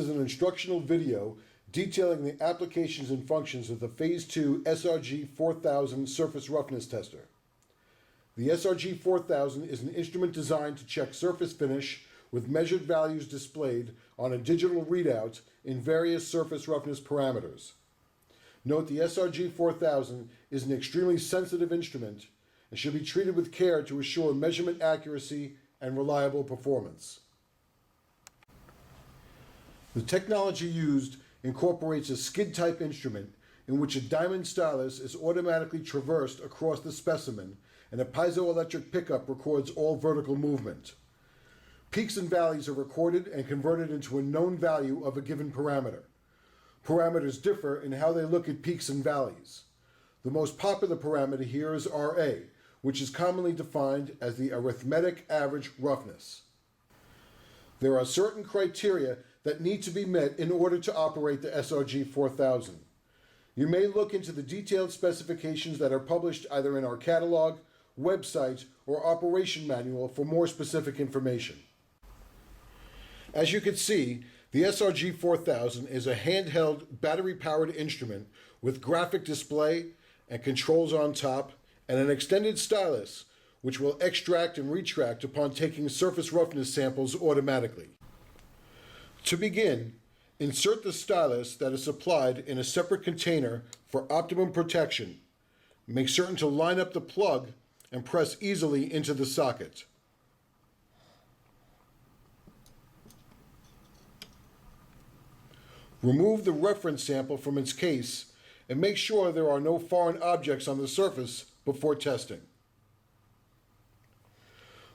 is an instructional video detailing the applications and functions of the Phase 2 SRG-4000 surface roughness tester. The SRG-4000 is an instrument designed to check surface finish with measured values displayed on a digital readout in various surface roughness parameters. Note the SRG-4000 is an extremely sensitive instrument and should be treated with care to assure measurement accuracy and reliable performance. The technology used incorporates a skid-type instrument in which a diamond stylus is automatically traversed across the specimen and a piezoelectric pickup records all vertical movement. Peaks and valleys are recorded and converted into a known value of a given parameter. Parameters differ in how they look at peaks and valleys. The most popular parameter here is RA, which is commonly defined as the arithmetic average roughness. There are certain criteria that need to be met in order to operate the SRG-4000. You may look into the detailed specifications that are published either in our catalog, website, or operation manual for more specific information. As you can see, the SRG-4000 is a handheld battery-powered instrument with graphic display and controls on top and an extended stylus which will extract and retract upon taking surface roughness samples automatically. To begin, insert the stylus that is supplied in a separate container for optimum protection. Make certain to line up the plug and press easily into the socket. Remove the reference sample from its case and make sure there are no foreign objects on the surface before testing.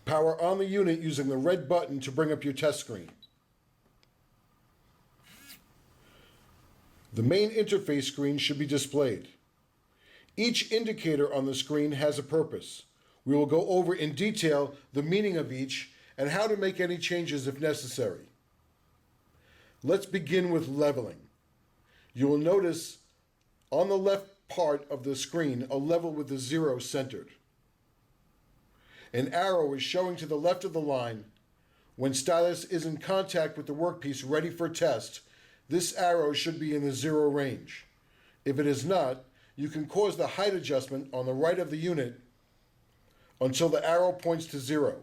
Power on the unit using the red button to bring up your test screen. The main interface screen should be displayed. Each indicator on the screen has a purpose. We will go over in detail the meaning of each and how to make any changes if necessary. Let's begin with leveling. You will notice on the left part of the screen a level with the 0 centered. An arrow is showing to the left of the line. When stylus is in contact with the workpiece ready for test, this arrow should be in the 0 range. If it is not, you can cause the height adjustment on the right of the unit until the arrow points to 0.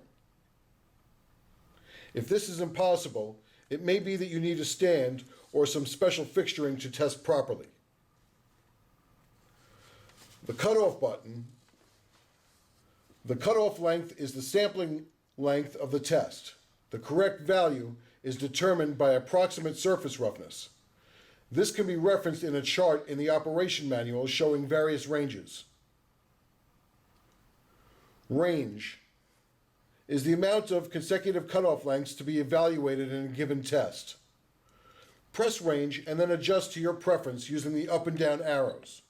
If this is impossible, it may be that you need a stand or some special fixturing to test properly. The cutoff button. The cutoff length is the sampling length of the test. The correct value is determined by approximate surface roughness. This can be referenced in a chart in the operation manual showing various ranges. Range is the amount of consecutive cutoff lengths to be evaluated in a given test. Press range and then adjust to your preference using the up and down arrows.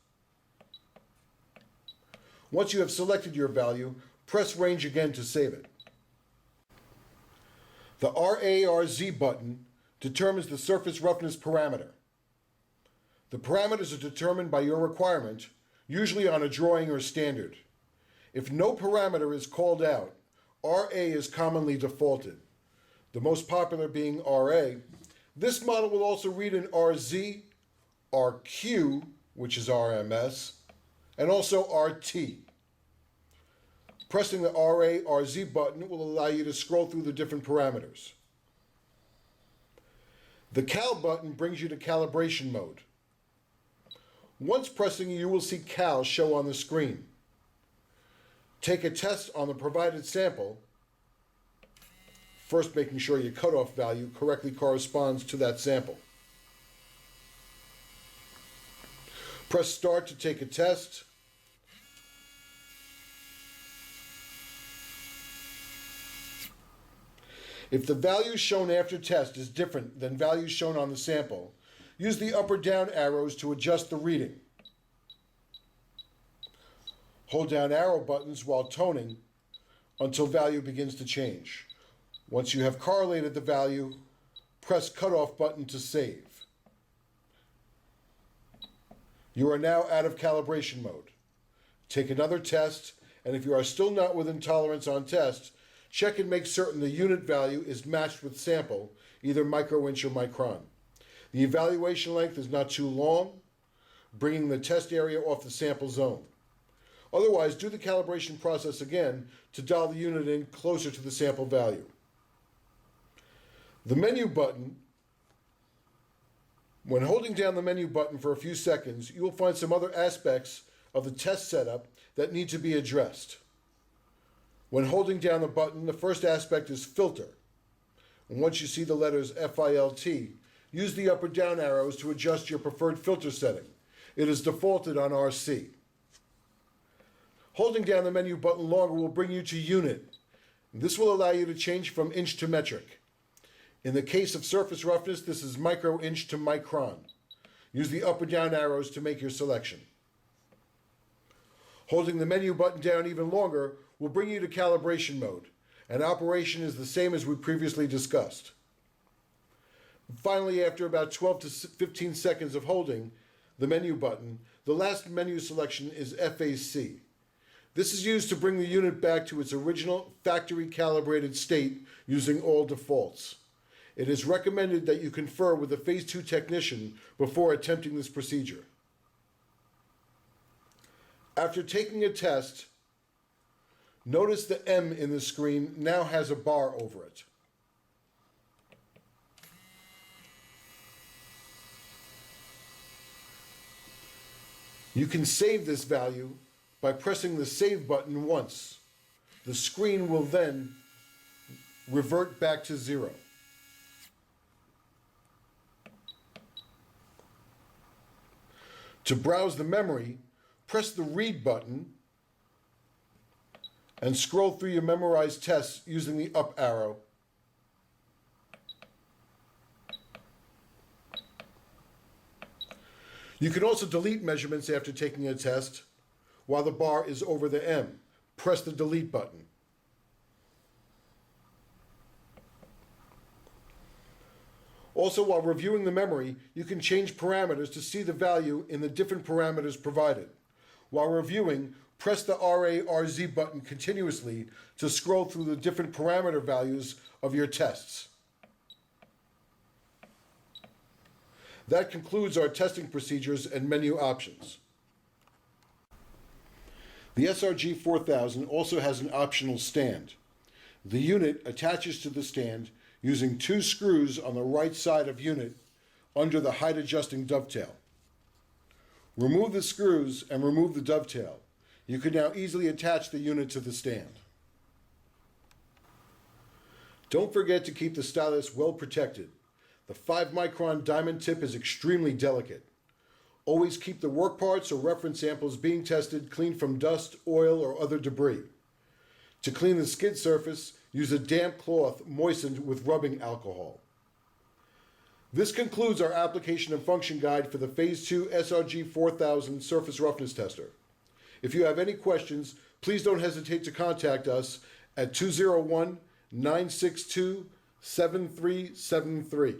Once you have selected your value, press range again to save it. The RARZ button determines the surface roughness parameter. The parameters are determined by your requirement, usually on a drawing or standard. If no parameter is called out, RA is commonly defaulted, the most popular being RA. This model will also read in RZ, RQ, which is RMS, and also RT. Pressing the RA/RZ button will allow you to scroll through the different parameters. The Cal button brings you to calibration mode. Once pressing, you will see Cal show on the screen. Take a test on the provided sample, first making sure your cutoff value correctly corresponds to that sample. Press Start to take a test. If the value shown after test is different than values shown on the sample, use the up or down arrows to adjust the reading. Hold down arrow buttons while toning until value begins to change. Once you have correlated the value, press cutoff button to save. You are now out of calibration mode. Take another test, and if you are still not within tolerance on test, check and make certain the unit value is matched with sample, either micro-inch or micron. The evaluation length is not too long, bringing the test area off the sample zone. Otherwise, do the calibration process again to dial the unit in closer to the sample value. The menu button, when holding down the menu button for a few seconds, you will find some other aspects of the test setup that need to be addressed. When holding down the button, the first aspect is filter. And once you see the letters FILT, use the up or down arrows to adjust your preferred filter setting. It is defaulted on RC. Holding down the menu button longer will bring you to unit. This will allow you to change from inch to metric. In the case of surface roughness, this is micro-inch to micron. Use the up or down arrows to make your selection. Holding the menu button down even longer will bring you to calibration mode, and operation is the same as we previously discussed. Finally, after about 12 to 15 seconds of holding the menu button, the last menu selection is FAC. This is used to bring the unit back to its original factory calibrated state using all defaults. It is recommended that you confer with a Phase 2 technician before attempting this procedure. After taking a test, notice the M in the screen now has a bar over it. You can save this value by pressing the Save button once. The screen will then revert back to 0. To browse the memory, press the Read button and scroll through your memorized tests using the up arrow. You can also delete measurements after taking a test while the bar is over the M. Press the Delete button. Also, while reviewing the memory, you can change parameters to see the value in the different parameters provided. While reviewing, press the RA/RZ button continuously to scroll through the different parameter values of your tests. That concludes our testing procedures and menu options. The SRG-4000 also has an optional stand. The unit attaches to the stand using 2 screws on the right side of unit under the height adjusting dovetail. Remove the screws and remove the dovetail. You can now easily attach the unit to the stand. Don't forget to keep the stylus well protected. The 5-micron diamond tip is extremely delicate. Always keep the work parts or reference samples being tested clean from dust, oil, or other debris. To clean the skid surface, use a damp cloth moistened with rubbing alcohol. This concludes our application and function guide for the Phase 2 SRG-4000 surface roughness tester. If you have any questions, please don't hesitate to contact us at 201-962-7373.